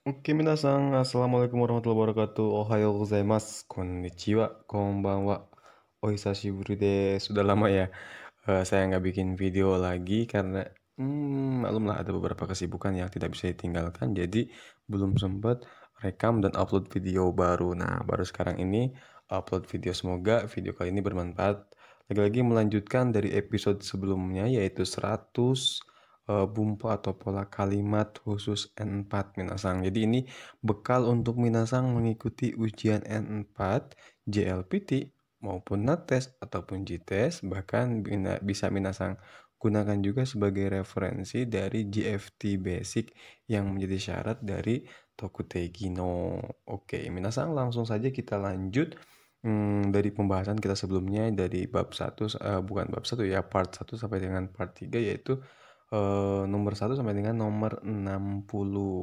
Oke, minasan, assalamualaikum warahmatullahi wabarakatuh. Ohayo gozaimasu, konnichiwa, konbanwa. Ohisashiburu desu. Sudah lama ya, saya nggak bikin video lagi karena maklumlah ada beberapa kesibukan yang tidak bisa ditinggalkan. Jadi belum sempat rekam dan upload video baru. Nah, baru sekarang ini upload video. Semoga video kali ini bermanfaat. Lagi-lagi melanjutkan dari episode sebelumnya yaitu 100 bumpa atau pola kalimat khusus N4 minasang. Jadi ini bekal untuk minasang mengikuti ujian N4, JLPT maupun NATES ataupun JTES, bahkan bisa minasang gunakan juga sebagai referensi dari GFT Basic yang menjadi syarat dari Tokuteki no. Oke, minasang langsung saja kita lanjut dari pembahasan kita sebelumnya dari bab 1 bukan bab 1 ya, part 1 sampai dengan part 3 yaitu nomor 1 sampai dengan nomor 60.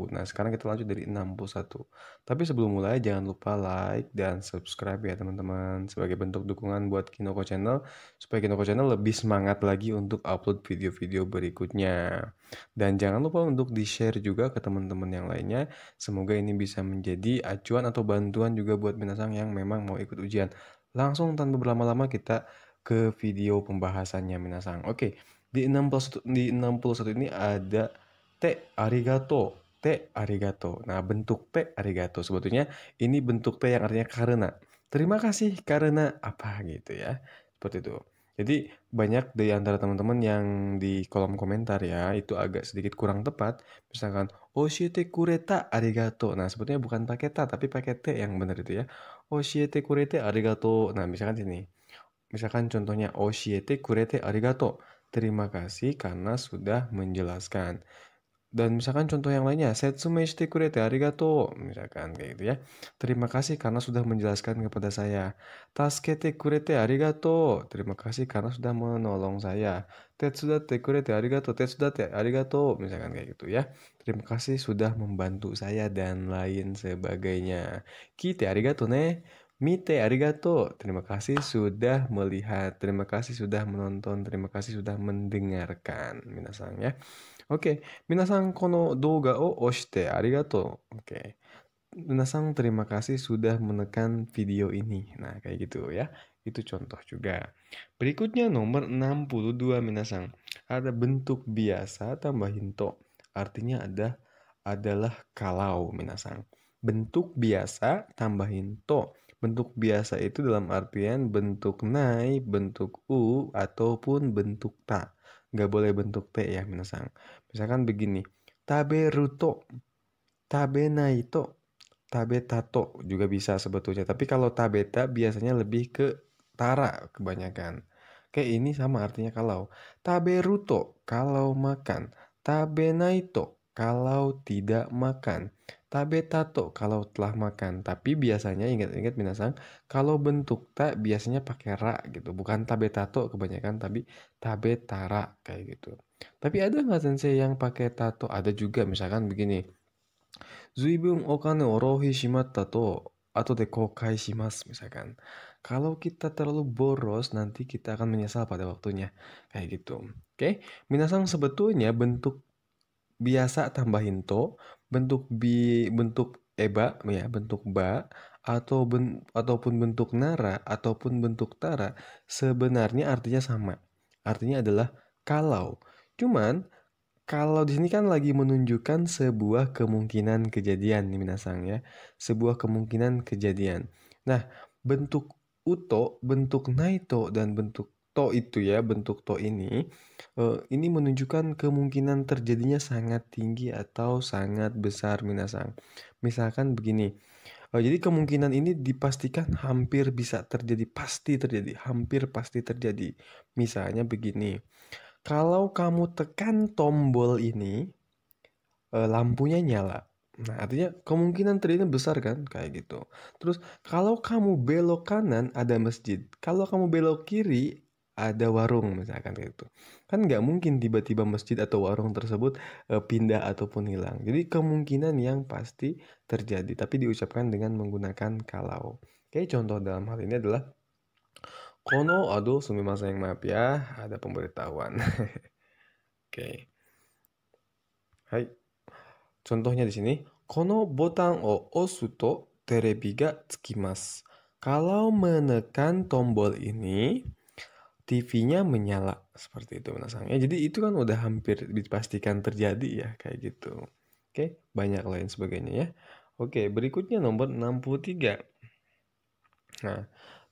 Nah, sekarang kita lanjut dari 61. Tapi sebelum mulai jangan lupa like dan subscribe ya teman-teman sebagai bentuk dukungan buat Kinoko Channel supaya Kinoko Channel lebih semangat lagi untuk upload video-video berikutnya. Dan jangan lupa untuk di-share juga ke teman-teman yang lainnya. Semoga ini bisa menjadi acuan atau bantuan juga buat minasang yang memang mau ikut ujian. Langsung tanpa berlama-lama kita ke video pembahasannya minasang. Oke. Di 61 ini ada te arigato. Te arigato. Nah, bentuk te arigato sebetulnya ini bentuk te yang artinya karena. Terima kasih karena apa gitu ya. Seperti itu. Jadi banyak dari antara teman-teman yang di kolom komentar ya, itu agak sedikit kurang tepat. Misalkan oshiete kureta arigato. Nah, sebetulnya bukan pakai ta tapi pakai te yang benar itu ya. Oshiete kurete arigato. Nah, misalkan sini. Misalkan contohnya oshiete kurete arigato. Terima kasih karena sudah menjelaskan. Dan misalkan contoh yang lainnya, setsume shite kurete arigato. Misalkan kayak gitu ya. Terima kasih karena sudah menjelaskan kepada saya. Tasukete kurete arigato. Terima kasih karena sudah menolong saya. Tetsudatte kurete arigato. Tetsudatte arigato. Misalkan kayak gitu ya. Terima kasih sudah membantu saya dan lain sebagainya. Kite arigato ne. Mite arigato. Terima kasih sudah melihat. Terima kasih sudah menonton. Terima kasih sudah mendengarkan. Minasang ya. Oke, minasan kono douga o oshite arigato. Oke. Minasan terima kasih sudah menekan video ini. Nah, kayak gitu ya. Itu contoh juga. Berikutnya nomor 62 minasan. Ada bentuk biasa tambahin to. Artinya adalah kalau minasan. Bentuk biasa tambahin to. Bentuk biasa itu dalam artian bentuk nai, bentuk u, ataupun bentuk ta. Nggak boleh bentuk t ya minasan. Misalkan begini. Taberuto, tabenaito, tabetato juga bisa sebetulnya. Tapi kalau tabeta biasanya lebih ke tara kebanyakan. Kayak ini sama artinya kalau. Taberuto kalau makan. Tabenaito kalau tidak makan. Tabetato kalau telah makan. Tapi biasanya ingat-ingat minasang, kalau bentuk ta biasanya pakai ra gitu. Bukan tabetato kebanyakan tapi tabetara kayak gitu. Tapi ada nggak sensei yang pakai tato? Ada juga misalkan begini. Zuibun okane o rouhi shimatta to atau de kokai shimasu misalkan. Kalau kita terlalu boros nanti kita akan menyesal pada waktunya. Kayak gitu. Oke. Minasang sebetulnya bentuk biasa tambahin to, bentuk eba ya, bentuk ba ataupun bentuk nara ataupun bentuk tara sebenarnya artinya sama. Artinya adalah kalau. Cuman kalau di sini kan lagi menunjukkan sebuah kemungkinan kejadian nih minasang ya. Sebuah kemungkinan kejadian. Nah, bentuk uto, bentuk naito, dan bentuk to itu ya, bentuk to ini menunjukkan kemungkinan terjadinya sangat tinggi atau sangat besar minasang. Misalkan begini, jadi kemungkinan ini dipastikan hampir bisa terjadi, pasti terjadi, hampir pasti terjadi. Misalnya begini, kalau kamu tekan tombol ini, lampunya nyala. Nah, artinya kemungkinan terjadinya besar kan, kayak gitu. Terus kalau kamu belok kanan ada masjid, kalau kamu belok kiri ada warung misalkan kayak gitu. Kan nggak mungkin tiba-tiba masjid atau warung tersebut pindah ataupun hilang. Jadi kemungkinan yang pasti terjadi, tapi diucapkan dengan menggunakan kalau. Oke, contoh dalam hal ini adalah kono, aduh, sumimasen, maaf ya, ada pemberitahuan. Oke. Hai. Contohnya di sini, Kono botan o osu to terebi ga tsukimasu. Kalau menekan tombol ini, TV-nya menyala. Seperti itu menasang. Ya, jadi itu kan udah hampir dipastikan terjadi ya, kayak gitu. Oke, banyak lain sebagainya ya. Oke, berikutnya nomor 63. Nah,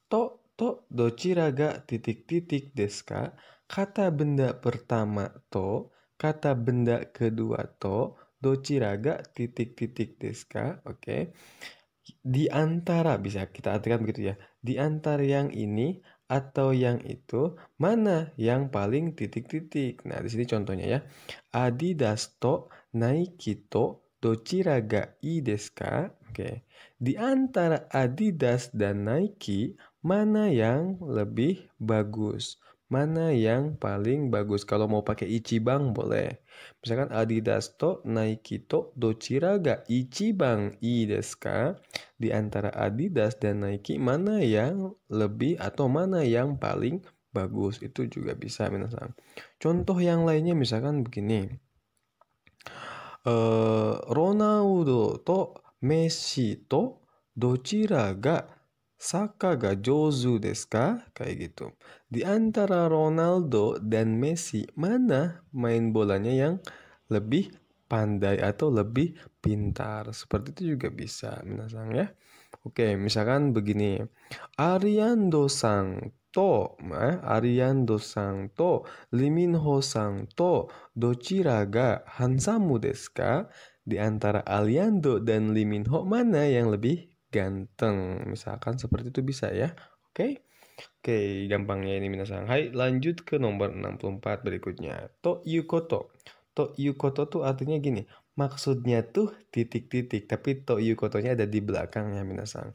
to dochira ga titik-titik desu ka? Kata benda pertama to, kata benda kedua to, dochira ga titik-titik desu ka? Oke. Di antara, bisa kita artikan begitu ya. Di antara yang ini atau yang itu, mana yang paling titik-titik? Nah, di sini contohnya ya. Adidas to Nike to dochira ga ii desu ka? Oke. Di antara Adidas dan Nike, mana yang lebih bagus? Mana yang paling bagus? Kalau mau pakai Ichiban boleh. Misalkan Adidas to Nike to dochira ga Ichiban ii desu ka? Di antara Adidas dan Nike, mana yang lebih atau mana yang paling bagus? Itu juga bisa minasan. Contoh yang lainnya misalkan begini. Ronaldo to Messi to dochira ga saka ga jouzu desu ka? Kayak gitu. Di antara Ronaldo dan Messi, mana main bolanya yang lebih pandai atau lebih pintar? Seperti itu juga bisa minasan ya. Oke, misalkan begini. Ariando-san to Lee Min-ho-san to dochira ga hansamu desu ka? Di antara Ariando dan Lee Min-ho, mana yang lebih ganteng? Misalkan seperti itu bisa ya. Oke. Oke, gampangnya ini minasan. Hai, lanjut ke nomor 64 berikutnya. To yukoto. To yukoto tuh artinya gini. Maksudnya tuh titik-titik, tapi to yukotonya ada di belakangnya minasan.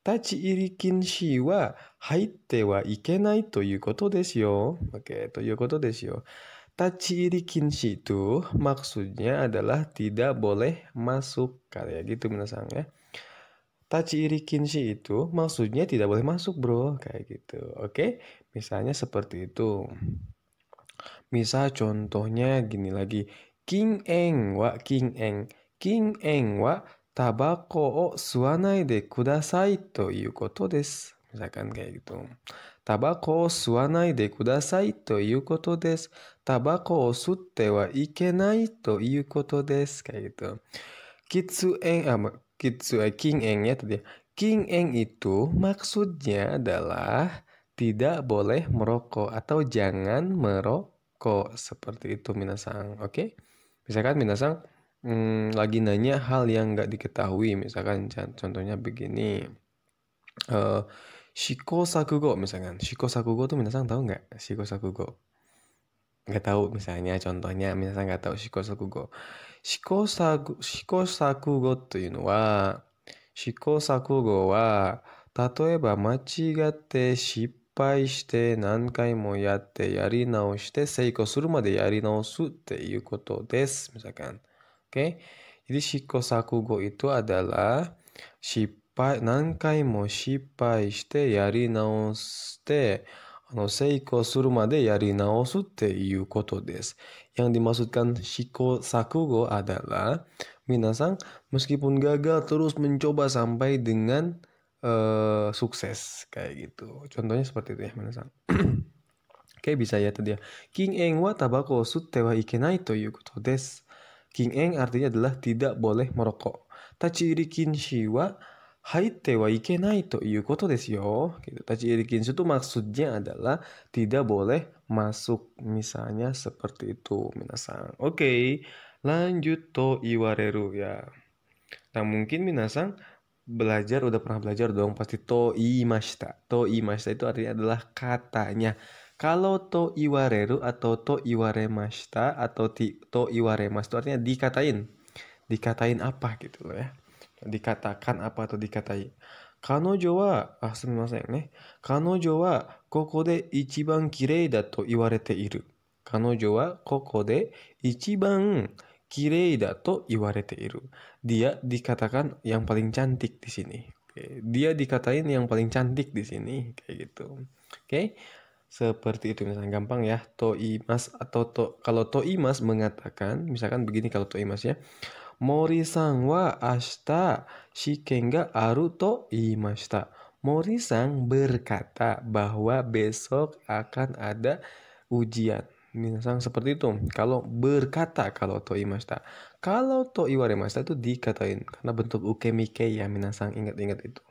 Tachi iri kinshi wa haitte wa ikenai toいうことですよ. Oke, toいうことですよ. Tachi iri kinshi itu maksudnya adalah tidak boleh masuk. Kayak gitu minasan ya. Tachi iri kinshi itu maksudnya tidak boleh masuk, bro. Kayak gitu. Oke, misalnya seperti itu. Misal contohnya gini lagi. King-eng wa tabako o suwanai de kudasai toいうことです. Misalkan kayak gitu. Tabako o suwanai de kudasai toいうことです. Tabako o sutte wa ikenai toいうことです. Kayak gitu. King-eng ya tadi. King-eng itu maksudnya adalah tidak boleh merokok atau jangan merokok. Seperti itu minasang. Oke? Misalkan minasang lagi nanya hal yang nggak diketahui. Misalkan contohnya begini. Shiko sakugo misalkan. Shiko sakugo tuh minasang tahu nggak? Shiko sakugo. Nggak tahu misalnya contohnya minasang nggak tahu shiko sakugo. Shiko sakugo というのは、試行錯誤は、例えば間違って失敗して何回もやってやり直して成功するまでやり直すっていうことです。Misalkan. Oke. Jadi shiko sakugo itu adalah何回も失敗してやり直して成功するまでやり直すっていうことです。Yang dimaksudkan shiko sakugo adalah minasan meskipun gagal terus mencoba sampai dengan sukses kayak gitu. Contohnya seperti itu ya minasan. Oke, bisa ya tadi ya. King-eng wa tabako sutte wa ikenai toいうことです. King-eng artinya adalah tidak boleh merokok. Tachiri kinshi wa haitte wa ikenai toいうことですよ. Gitu. Tachiri kinshi itu maksudnya adalah tidak boleh masuk. Misalnya seperti itu, minasan. Oke, lanjut to iwareru ya. Nah, mungkin minasan udah pernah belajar dong pasti to imashita. To imashita itu artinya adalah katanya. Kalau to iwareru atau to iwaremashita atau to iwaremasu itu artinya dikatain. Dikatain apa gitu loh ya. Dikatakan apa atau dikatai. Kanojo wa, sumimasen ne. Kanojo wa koko de ichiban kirei da to iwarete iru. Kanojo wa koko de ichiban kirei da to iwarete iru. Dia dikatakan yang paling cantik di sini. Oke. Dia dikatain yang paling cantik di sini kayak gitu. Oke. Seperti itu misalnya gampang ya. Toimas atau kalau toimas mengatakan misalkan begini kalau toimas ya. Mori-san wa ashita shiken ga aru to iimashita. Mori-san berkata bahwa besok akan ada ujian. Minasan seperti itu. Kalau berkata, kalau to iimashita. Kalau to iwaremashita itu dikatain. Karena bentuk ukemike ya, minasan ingat-ingat itu.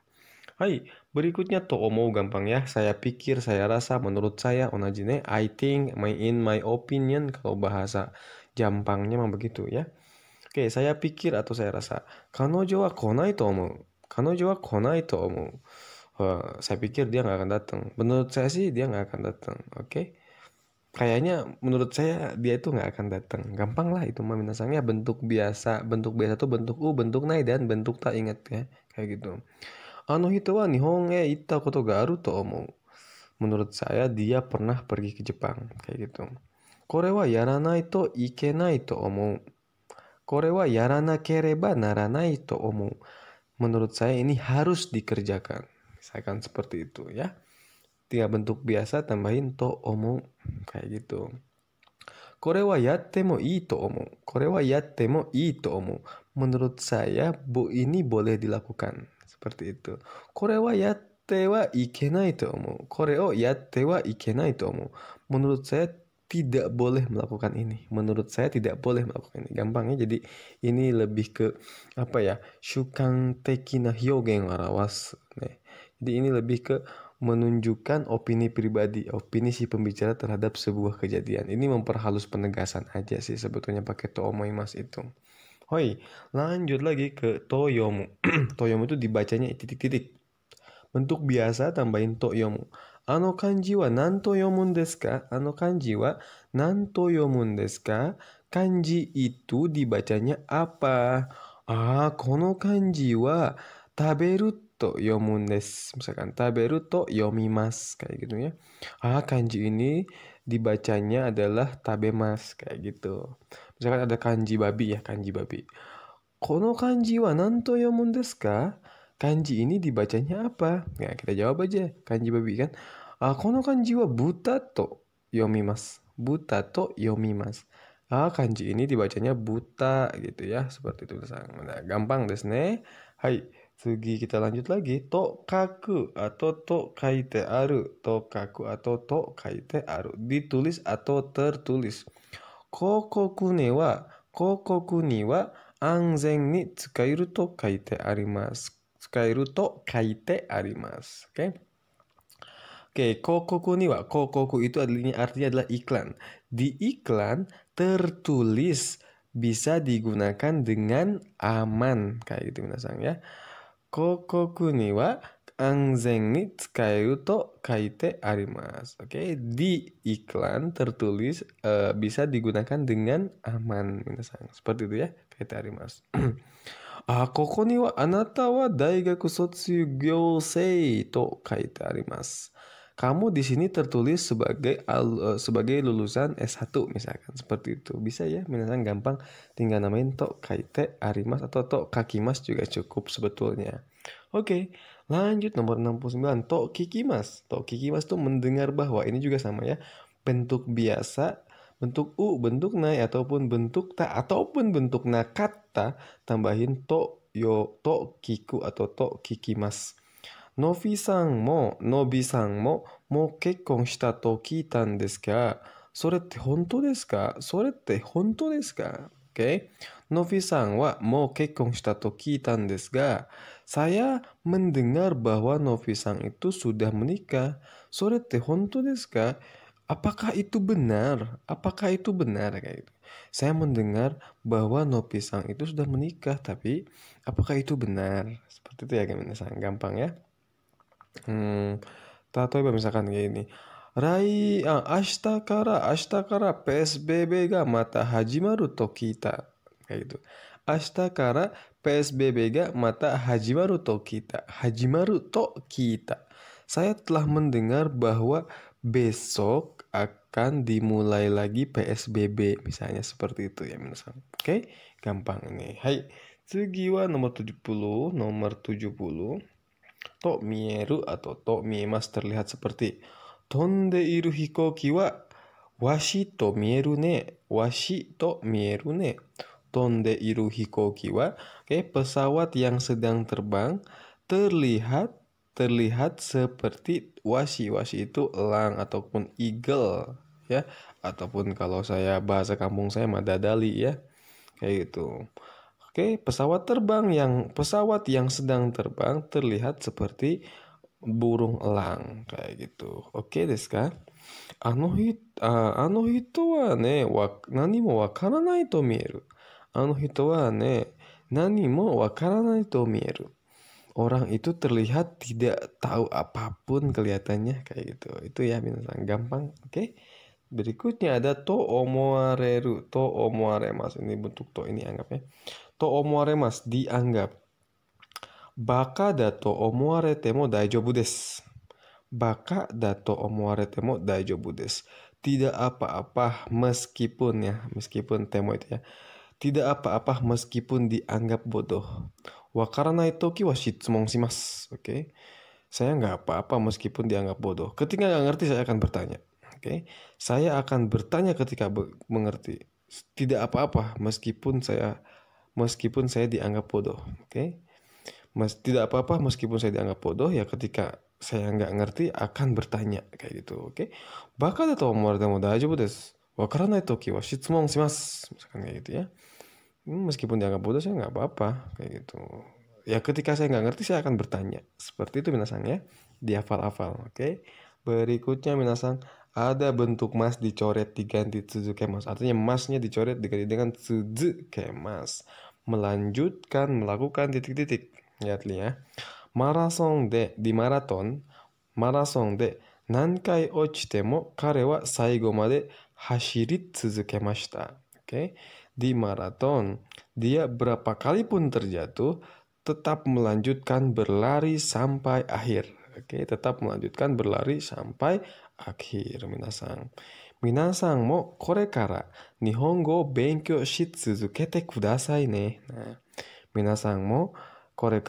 Hai, berikutnya to omou gampang ya. Saya pikir, saya rasa, menurut saya, onaji ne. I think, in my opinion. Kalau bahasa Jampangnya memang begitu ya. Oke, saya pikir atau saya rasa. Kanojo wa konai to omou. Kanojo wa konai to omou. Saya pikir dia nggak akan datang. Menurut saya sih dia nggak akan datang. Oke. Kayaknya menurut saya dia itu nggak akan datang. Gampang lah itu mah minasangnya bentuk biasa. Bentuk biasa tuh bentuk u, bentuk nai, dan bentuk tak, ingat ya. Kayak gitu. Ano hito wa Nihon e itta koto ga aru to omou. Menurut saya dia pernah pergi ke Jepang. Kayak gitu. Kore wa yaranai to ikenai to omou. Kore wa yaranakereba naranai to omou. Menurut saya ini harus dikerjakan. Misalkan seperti itu ya. Tinggal bentuk biasa tambahin to omou. Kayak gitu. Kore wa yatte mo ii to omou. Kore wa yatte mo ii to omou. Menurut saya ini boleh dilakukan. Seperti itu. Kore wa yatte wa ikenai to omou. Kore o yatte wa ikenai to omou. Menurut saya tidak boleh melakukan ini. Menurut saya tidak boleh melakukan ini. Gampangnya jadi ini lebih ke apa ya? Shukan tekina hyogen arawasu. Jadi ini lebih ke menunjukkan opini pribadi, opini si pembicara terhadap sebuah kejadian. Ini memperhalus penegasan aja sih sebetulnya pakai to omoimasu itu. Hoi, lanjut lagi ke toyomu. Toyomu itu dibacanya titik-titik. Bentuk biasa tambahin to yomu. Ano kanji wa nan to yomun desu ka? Ano kanji wa nan to yomun desu ka? Kanji itu dibacanya apa? Kono kanji wa taberu to yomun desu. Misalkan taberu to yomimasu. Kayak gitu ya. Kanji ini dibacanya adalah tabemas. Kayak gitu. Misalkan ada kanji babi ya. Kanji babi. Kono kanji wa nan to yomun desu ka? Kanji ini dibacanya apa? Ya, kita jawab aja. Kanji babi kan. Kono kanji wa buta to yomimasu. Buta to yomimasu. Kanji ini dibacanya buta gitu ya. Seperti itu. Nah, gampang desu ne. Hai. Sugi kita lanjut lagi. To kaku atau to kaite aru. To kaku atau to kaite aru. Ditulis atau tertulis. Kokoku ni wa anzen ni tsukairu to kaite arimasu. Tsukairu to kaite arimasu. Oke. Oke, kokoku ni wa. Kokoku itu artinya adalah iklan. Di iklan tertulis bisa digunakan dengan aman. Kayak gitu minasang ya. Kokoku ni wa anzen ni tsukaeru to kaite arimasu. Oke, di iklan tertulis bisa digunakan dengan aman minasang. Seperti itu ya, kaite arimasu. Koko ni wa anata wa daigaku sotsugyosei to kaite arimasu. Kamu di sini tertulis sebagai lulusan S1 misalkan seperti itu. Bisa ya, minasan gampang tinggal namain to kaite arimasu atau to kakimas juga cukup sebetulnya. Oke, lanjut nomor 69 to kikimas. To kikimas tuh mendengar bahwa, ini juga sama ya. Bentuk biasa, bentuk u, bentuk nai ataupun bentuk ta ataupun bentuk nakata tambahin to kiku atau to kikimas. Nobi-san mo mo kekkon shita to kiita n desu ga, sorette hontou desu ka? Sorette hontou desu ka? Oke. Nobi-san wa mo kekkon shita to kiita n desu ga, saya mendengar bahwa Nobi-san itu sudah menikah. Sorette hontou desu ka? Apakah itu benar? Apakah itu benar kayak gitu. Saya mendengar bahwa Nobi-san itu sudah menikah, tapi apakah itu benar? Seperti itu ya, gampang, gampang ya.例えば misalkan kayak ini. Ashita kara PSBB ga mata hajimaru to kita. Kayak gitu. Ashita kara PSBB ga mata hajimaru to kita. Hajimaru to kita. Saya telah mendengar bahwa besok akan dimulai lagi PSBB. Misalnya seperti itu ya, minasan. Oke, gampang ini. Hai. Tsugi wa nomor 70. Nomor 70. To mieru atau to miemasu terlihat seperti. Tonde iru hikoki wa washi to mieru ne. Washi to mieru ne. tonde iru hikoki wa, pesawat yang sedang terbang terlihat seperti washi. Washi itu elang ataupun eagle ya, ataupun kalau saya bahasa kampung saya madadali ya, kayak gitu. Pesawat yang sedang terbang terlihat seperti burung elang kayak gitu. Oke desu ka? あの人はね、何もわからないと見える。あの人はね、何もわからないと見える. Orang itu terlihat tidak tahu apapun kelihatannya kayak gitu. Itu ya minasan, gampang. Oke. Berikutnya ada to omoareru, to omoaremas. Ini bentuk to ini anggapnya. To omoaremas dianggap. Baka da to omoarete mo daijoubu desu. Baka da to omoarete mo daijoubu desu. Tidak apa-apa meskipun temo itu ya. Tidak apa-apa meskipun dianggap bodoh. Wakaranai toki wa shitsumon shimasu. Oke. Saya nggak apa-apa meskipun dianggap bodoh. Ketika nggak ngerti saya akan bertanya. Oke. Saya akan bertanya ketika mengerti. Tidak apa-apa meskipun saya dianggap bodoh. Oke. Tidak apa-apa meskipun saya dianggap bodoh, ya ketika saya nggak ngerti akan bertanya kayak gitu. Oke. Baka da to omowarete mo daijoubu desu. Wakaranai toki wa shitsumon shimasu. Misalkan kayak gitu ya. Meskipun dianggap bodoh saya nggak apa-apa kayak gitu. Ya ketika saya nggak ngerti saya akan bertanya. Seperti itu minasan ya. Dihafal-hafal. Oke. Berikutnya minasan, ada bentuk mas dicoret diganti tsuzukemas. Artinya masnya dicoret diganti dengan tsuzukemas. Melanjutkan, melakukan titik-titik. Lihat nih ya. Di maraton de nankai ochite mo kare wa saigo made hashiri tsuzukemashita. Oke. Di maraton, dia berapa kali pun terjatuh, tetap melanjutkan berlari sampai akhir. Oke, tetap melanjutkan berlari sampai akhir, minasan. Minasan mo kore kara nihongo benkyou shi tsuzukete kudasai ne. Nah, minasan wa kore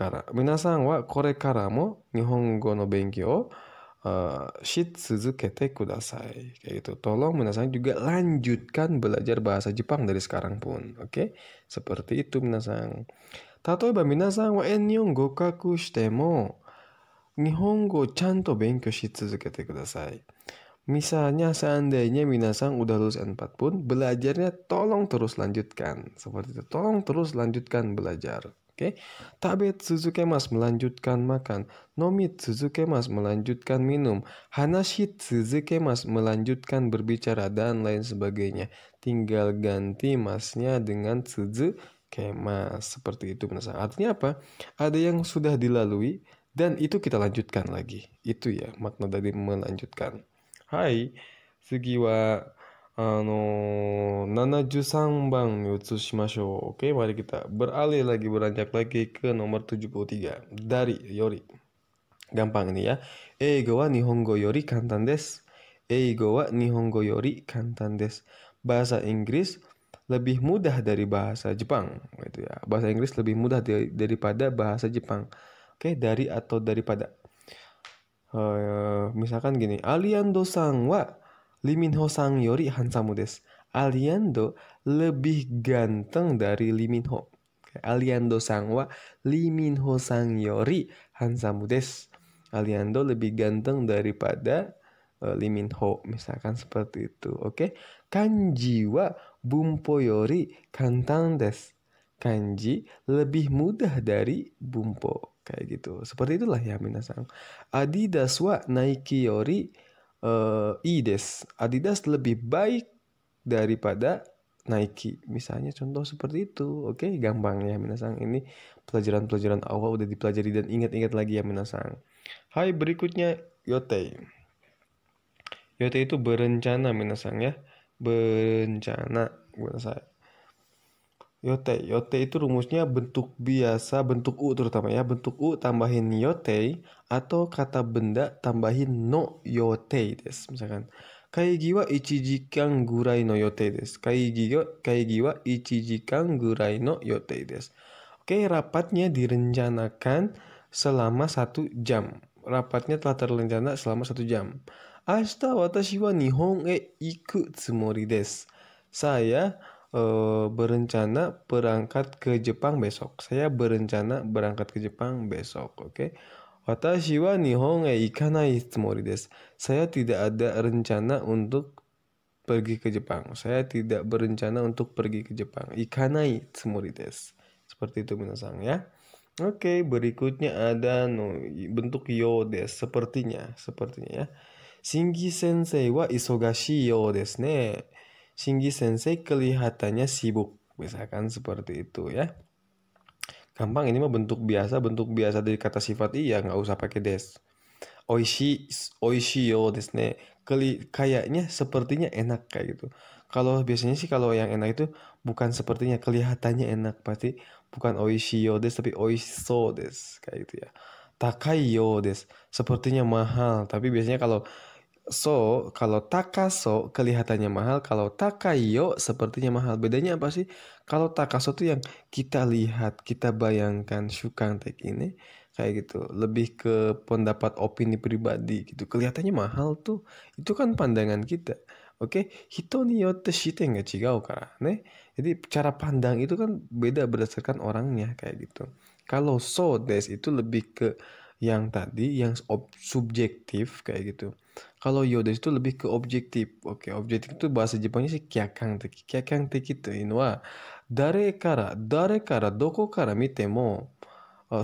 kara mo nihongo no benkyou shi tsuzukete kudasai. Kayak gitu. Tolong minasan juga lanjutkan belajar bahasa Jepang dari sekarang pun. Oke? Seperti itu minasan. Tatoeba minasan wa N4 gokaku shite mo Nihongo chanto benkyou shi tsuzukete kudasai. Misalnya seandainya minasan udah lulus N4 pun, belajarnya tolong terus lanjutkan. Seperti itu. Tolong terus lanjutkan belajar. Oke. Tabe tsuzukemas melanjutkan makan. Nomi tsuzukemas melanjutkan minum. Hanashi tsuzukemas melanjutkan berbicara dan lain sebagainya. Tinggal ganti masnya dengan tsuzukemas. Seperti itu minasan. Artinya apa? Ada yang sudah dilalui dan itu kita lanjutkan lagi. Itu ya makna dari melanjutkan. Hai, tsugi wa 73 番に移しましょう. Oke, mari kita beranjak lagi ke nomor 73. Dari, yori. Gampang ini ya. Eigo wa nihongo yori kantan desu. Eigo wa nihongo yori kantan desu. Bahasa Inggris lebih mudah dari bahasa Jepang. Gitu ya. Bahasa Inggris lebih mudah daripada bahasa Jepang. Oke, dari atau daripada. Misalkan gini. Aliando-san wa Lee-min-ho-san yori hansamu desu. Aliando lebih ganteng dari Lee Min-ho. Aliando-san wa Lee-min-ho-san yori hansamu desu. Aliando lebih ganteng daripada Lee Min-ho. Misalkan seperti itu. Oke. Kanji wa bumpo yori kantan desu. Kanji lebih mudah dari bumpo. Kayak gitu. Seperti itulah ya minasan. Adidas wa Nike yori Ides. Adidas lebih baik daripada Nike. Misalnya contoh seperti itu. Oke, gampang ya minasan. Ini pelajaran-pelajaran awal udah dipelajari dan ingat-ingat lagi ya minasan. Hai, berikutnya yote. Yote itu berencana minasan ya. Berencana minasan. Yote itu rumusnya bentuk biasa, bentuk U terutama ya. Bentuk U tambahin yote atau kata benda tambahin no yote desu. Misalkan kaigi wa 1 jikan gurai no yote desu. Kaigi wa 1 jikan gurai no yote desu. Oke, rapatnya direncanakan selama 1 jam. Rapatnya telah terencana selama 1 jam. Ashita watashi wa Nihon e iku tsumori desu. Saya berencana berangkat ke Jepang besok. Saya berencana berangkat ke Jepang besok. Oke. Watashi wa Nihon e ikanai tsumori desu. Saya tidak ada rencana untuk pergi ke Jepang. Saya tidak berencana untuk pergi ke Jepang. Ikanai tsumori desu. Seperti itu minasang ya. Oke, berikutnya ada bentuk yo desu. Sepertinya ya. Shingi sensei wa isogashi yo desu ne. Shingi sensei kelihatannya sibuk. Misalkan seperti itu ya. Gampang, ini mah bentuk biasa dari kata sifat iya, nggak usah pakai des. Oishi, oishi yo desu ne. Kayaknya sepertinya enak kayak gitu. Kalau biasanya sih kalau yang enak itu bukan sepertinya, kelihatannya enak, pasti bukan oishi yo desu tapi oishiso desu kayak gitu ya. Takai yo desu, sepertinya mahal, tapi biasanya kalau takaso kelihatannya mahal, kalau takayo sepertinya mahal. Bedanya apa sih? Kalau takaso tuh yang kita lihat, kita bayangkan Shukang Tek ini kayak gitu. Lebih ke pendapat opini pribadi gitu. Kelihatannya mahal tuh. Itu kan pandangan kita. Oke, hito ni yotte shiten ga chigau kara, ne. Jadi cara pandang itu kan beda berdasarkan orangnya kayak gitu. Kalau so des itu lebih ke yang tadi, yang subjektif kayak gitu. Kalau Yoda itu lebih ke objektif. Oke, objektif itu bahasa Jepangnya sih kyakang teki. Kyakang teki to inu wa dare kara doko kara mite mo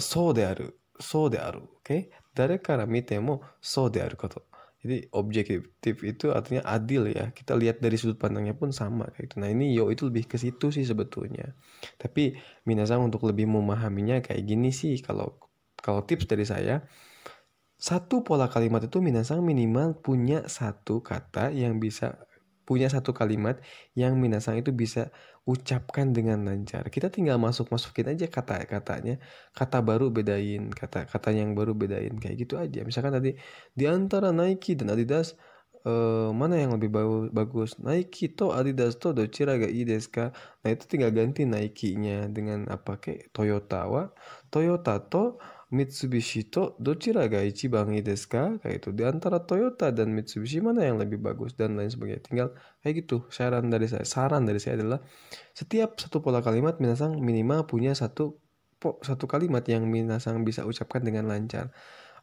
so de aru. So de aru. Oke? Dare kara mite mo so de aru koto. Jadi objektif itu artinya adil ya. Kita lihat dari sudut pandangnya pun sama kayak gitu. Nah, ini yo itu lebih ke situ sih sebetulnya. Tapi minasang untuk lebih memahaminya kayak gini sih, kalau tips dari saya, satu pola kalimat itu minasang minimal punya satu kata yang bisa punya satu kalimat yang minasang itu bisa ucapkan dengan lancar. Kita tinggal masukin aja kata-katanya, kata baru bedain, kata-kata yang baru bedain kayak gitu aja. Misalkan tadi di antara Nike dan Adidas, mana yang lebih bagus? Nike to Adidas to dochira ga ii desu ka? Nah, itu tinggal ganti Nike-nya dengan apa kayak Toyota to Mitsubishi to dochira ga ichiban ii desu ka? Kayak itu. Di antara Toyota dan Mitsubishi mana yang lebih bagus dan lain sebagainya. Tinggal kayak gitu. Saran dari saya adalah setiap satu pola kalimat minasang minimal punya satu kalimat yang minasang bisa ucapkan dengan lancar.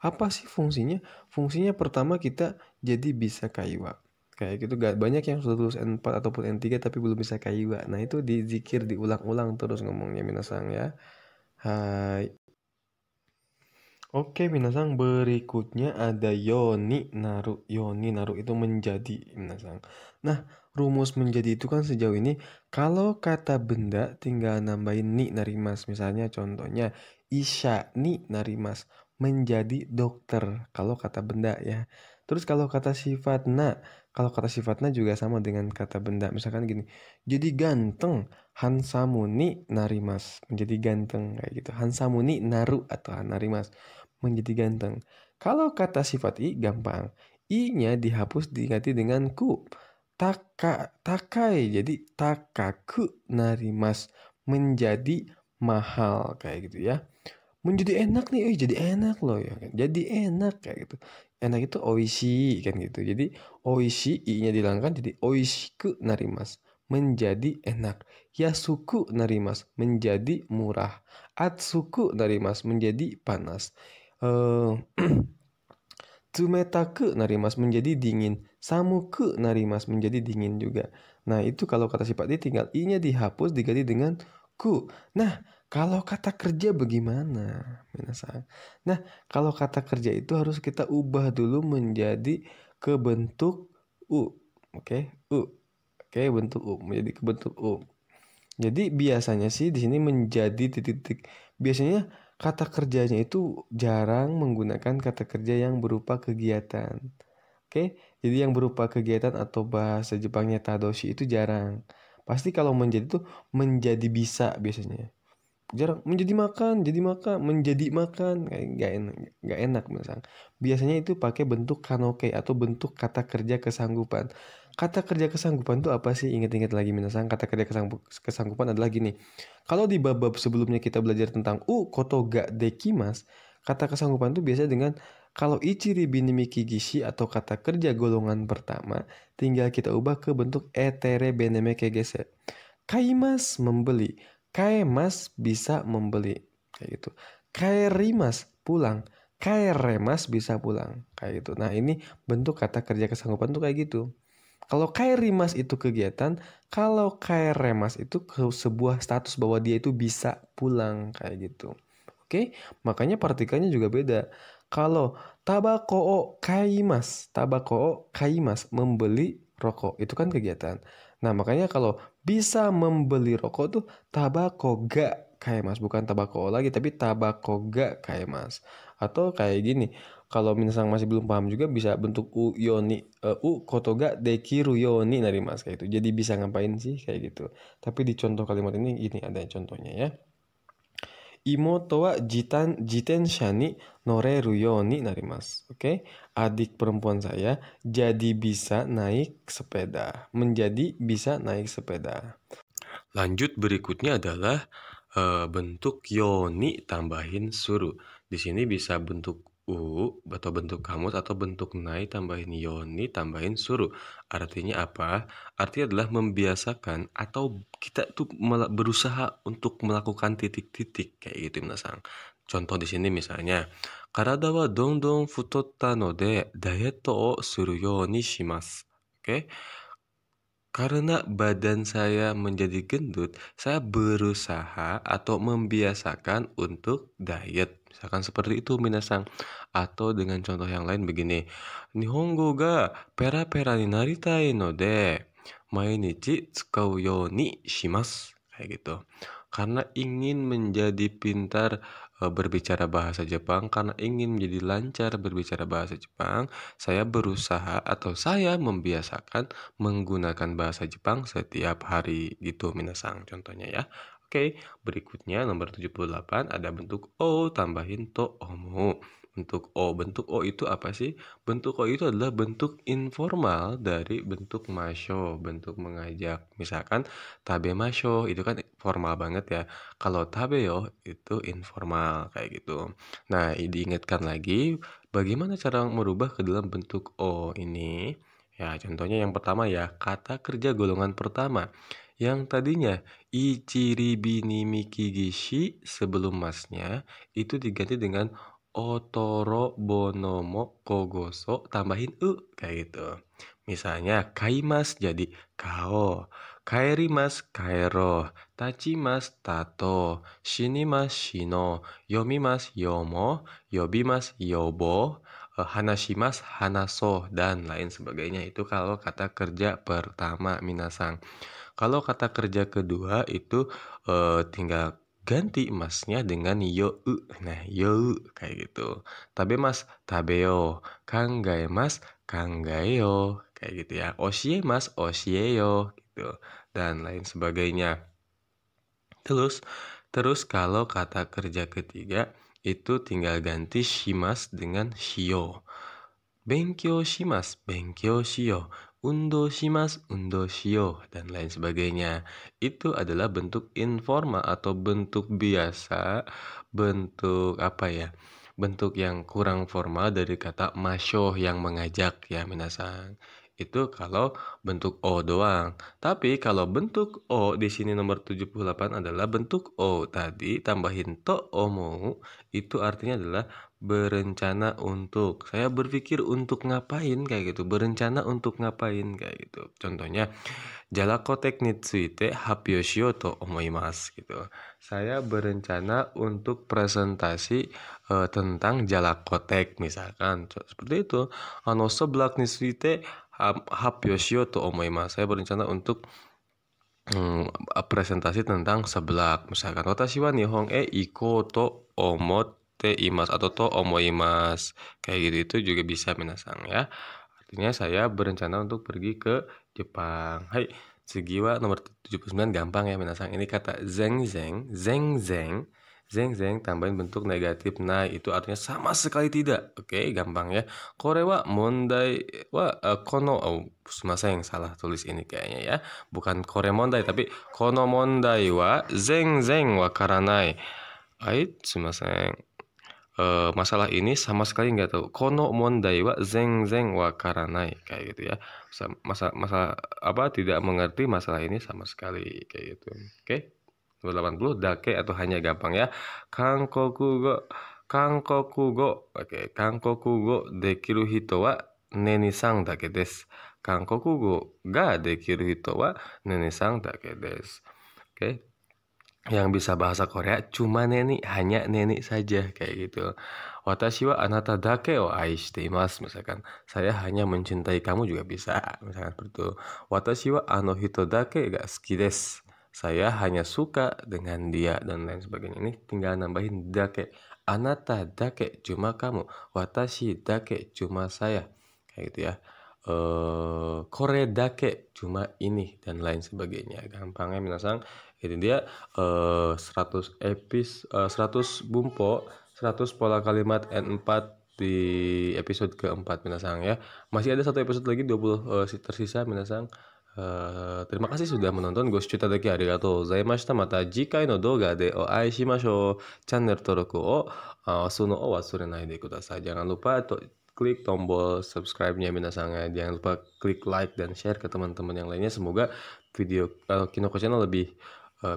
Apa sih fungsinya? Fungsinya pertama kita jadi bisa kaiwa. Kayak gitu, gak banyak yang sudah lulus N4 ataupun N3 tapi belum bisa kaiwa. Nah, itu dizikir diulang-ulang terus ngomongnya minasang ya. Hai. Oke, minasang, berikutnya ada yoni naru. Yoni naru itu menjadi, minasang. Nah, rumus menjadi itu kan sejauh ini kalau kata benda tinggal nambahin ni narimas. Misalnya contohnya isha ni narimas, menjadi dokter kalau kata benda ya. Terus kalau kata sifatna juga sama dengan kata benda. Misalkan gini, jadi ganteng, hansamu ni narimas, menjadi ganteng kayak gitu. Hansamu ni naru atau narimas, menjadi ganteng. Kalau kata sifat i gampang. I-nya dihapus diganti dengan ku. Takai jadi takaku narimas, menjadi mahal kayak gitu ya. Menjadi enak nih, jadi enak loh ya kan. Jadi enak kayak gitu. Enak itu oishi kan gitu. Jadi oishi i-nya dihilangkan jadi oishiku narimas, menjadi enak. Yasuku narimas, menjadi murah. Atsuku narimas, menjadi panas. Eh Tsumetaku narimas, menjadi dingin. Samuku narimas, menjadi dingin juga. Nah, itu kalau kata sifat ini tinggal i-nya dihapus diganti dengan ku. Nah, kalau kata kerja bagaimana, minasan? Nah, kalau kata kerja itu harus kita ubah dulu menjadi ke bentuk u. Oke, u. Oke, bentuk u, menjadi ke bentuk u. Jadi biasanya sih di sini menjadi titik-titik. Biasanya kata kerjanya itu jarang menggunakan kata kerja yang berupa kegiatan. Oke, jadi yang berupa kegiatan atau bahasa Jepangnya tadoshi itu jarang. Pasti kalau menjadi itu menjadi bisa biasanya. Jarang menjadi makan, menjadi makan, kayak nggak enak misal. Biasanya itu pakai bentuk kanoke atau bentuk kata kerja kesanggupan. Kata kerja kesanggupan itu apa sih? Ingat-ingat lagi minasang, kata kerja kesanggupan adalah gini. Kalau di bab sebelumnya kita belajar tentang koto ga dekimas, kata kesanggupan itu biasa dengan kalau ichiri binimiki gishi atau kata kerja golongan pertama, tinggal kita ubah ke bentuk etere benemeke gese. Kaimas membeli. Kaemas bisa membeli. Kayak gitu. Kaerimas pulang. Kaeremas bisa pulang. Kayak gitu. Nah, ini bentuk kata kerja kesanggupan tuh kayak gitu. Kalau kaerimas itu kegiatan, kalau kaeremas itu sebuah status bahwa dia itu bisa pulang kayak gitu. Oke, makanya partikelnya juga beda. Kalau tabako kaimas, membeli rokok, itu kan kegiatan. Nah, makanya kalau bisa membeli rokok tuh tabako ga kaimas, bukan tabako lagi, tapi tabako ga kaimas. Atau kayak gini, kalau misalnya masih belum paham juga bisa bentuk u yoni, u koto ga dekiru yoni narimas kayak gitu. Jadi bisa ngapain sih kayak gitu. Tapi di contoh kalimat ini ada contohnya ya. Imoto wa jitensha ni noreru yo ni narimasu. Oke, adik perempuan saya jadi bisa naik sepeda. Menjadi bisa naik sepeda. Lanjut berikutnya adalah bentuk yoni tambahin suru. Di sini bisa bentuk u atau bentuk kamus atau bentuk nai tambahin yoni tambahin suru. Artinya apa? Artinya adalah membiasakan atau kita tuh berusaha untuk melakukan titik-titik kayak gitu minasang. Contoh di sini misalnya, karada wa dondon futotta node diet o suru yo ni shimasu. Oke? Karena badan saya menjadi gendut, saya berusaha atau membiasakan untuk diet. Misalkan seperti itu, minasang. Atau dengan contoh yang lain begini. Nihongo ga pera-pera ni naritai no de mainichi tsukau you ni shimasu. Kayak gitu. Karena ingin menjadi pintar berbicara bahasa Jepang, karena ingin menjadi lancar berbicara bahasa Jepang, saya berusaha atau saya membiasakan menggunakan bahasa Jepang setiap hari gitu minasang contohnya ya. Oke, berikutnya nomor 78 ada bentuk O tambahin to omu. Bentuk O itu apa sih? Bentuk O itu adalah bentuk informal dari bentuk masho, bentuk mengajak. Misalkan tabe masho itu kan formal banget ya. Kalau tabeyo itu informal kayak gitu. Nah, diingatkan lagi bagaimana cara merubah ke dalam bentuk O ini? Ya, contohnya yang pertama ya, kata kerja golongan pertama. Yang tadinya ichiribi ni mikigishi sebelum masnya itu diganti dengan otoro bonomo kogoso tambahin u kayak gitu. Misalnya kaimas jadi kao, kaerimas kaero, tachimas tato, shinimas shino, yomimas yomo, yobimas yobo, hanashimas hanaso dan lain sebagainya. Itu kalau kata kerja pertama minasang. Kalau kata kerja kedua itu tinggal ganti emasnya dengan yo. Nah, yo kayak gitu. Tabe mas, tabeo. Kanggae mas, kanggaeo. Kayak gitu ya. Oshie mas, oshieyo gitu. Dan lain sebagainya. Terus kalau kata kerja ketiga itu tinggal ganti shimas dengan shio. Benkyou shimasu, benkyou shio. Undo shimasu, undo shio. Dan lain sebagainya. Itu adalah bentuk informal atau bentuk biasa. Bentuk apa ya? Bentuk yang kurang formal dari kata masho yang mengajak ya minasang. Itu kalau bentuk O doang. Tapi kalau bentuk O di sini nomor 78 adalah bentuk O tadi tambahin to omu itu artinya adalah berencana untuk. Saya berpikir untuk ngapain kayak gitu. Berencana untuk ngapain kayak gitu. Contohnya Jalakotek ni tsuite happyo shiyou to omoimasu gitu. Saya berencana untuk presentasi tentang Jalakotek misalkan. Seperti itu. Seblak ni tsuite happyo shiyou to omoimasu. Saya berencana untuk presentasi tentang seblak. Misalkan watashi wa nihon e ikou to omotte imasu atau to omoimasu. Kayak gitu itu juga bisa minasang ya. Artinya saya berencana untuk pergi ke Jepang. Hai, Sugiwa nomor 79 gampang ya minasang. Ini kata zeng zeng, zeng zeng. Zeng zeng tambahin bentuk negatif nai itu artinya sama sekali tidak. Oke, gampang ya. Kore wa mondai wa kono sumasen salah tulis ini kayaknya ya. Bukan kore mondai tapi kono mondai wa zeng zeng wakaranai. Hai, sumasen. masalah ini sama sekali nggak tahu. Kono mondai wa zenzen wakaranai kayak gitu ya. Masalah apa tidak mengerti masalah ini sama sekali kayak gitu. Oke. 80 dake atau hanya gampang ya. Kankokugo Kankokugo. Oke, Kankokugo dekiru hito wa neni-san dake desu. Kankokugo ga dekiru hito wa neni-san dake desu. Oke. Yang bisa bahasa Korea cuma Neni, hanya Neni saja kayak gitu. Watashi wa anata dake o aishite imasu, misalkan saya hanya mencintai kamu juga bisa, misalkan seperti itu. Watashi wa ano hito dake ga suki desu. Saya hanya suka dengan dia dan lain sebagainya. Ini tinggal nambahin dake. Anata dake cuma kamu, watashi dake cuma saya. Kayak gitu ya. Kore dake cuma ini dan lain sebagainya. Gampangnya minasang. Ini dia 100 bumpo, 100 pola kalimat N4 di episode keempat minasang ya. Masih ada satu episode lagi 20 tersisa minasang. Terima kasih sudah menonton. Goshu tadaki arigatou gozaimashita. Mata jikai no doga de o ai shimashou. Channel toroku o osu no o wasurenai de kudasai. Jangan lupa klik tombol subscribe-nya minasang ya. Jangan lupa klik like dan share ke teman-teman yang lainnya. Semoga video Kinoko Channel lebih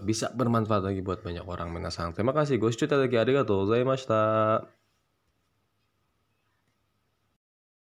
bisa bermanfaat lagi buat banyak orang minasang. Terima kasih. Goshu tadaki arigatou gozaimashita.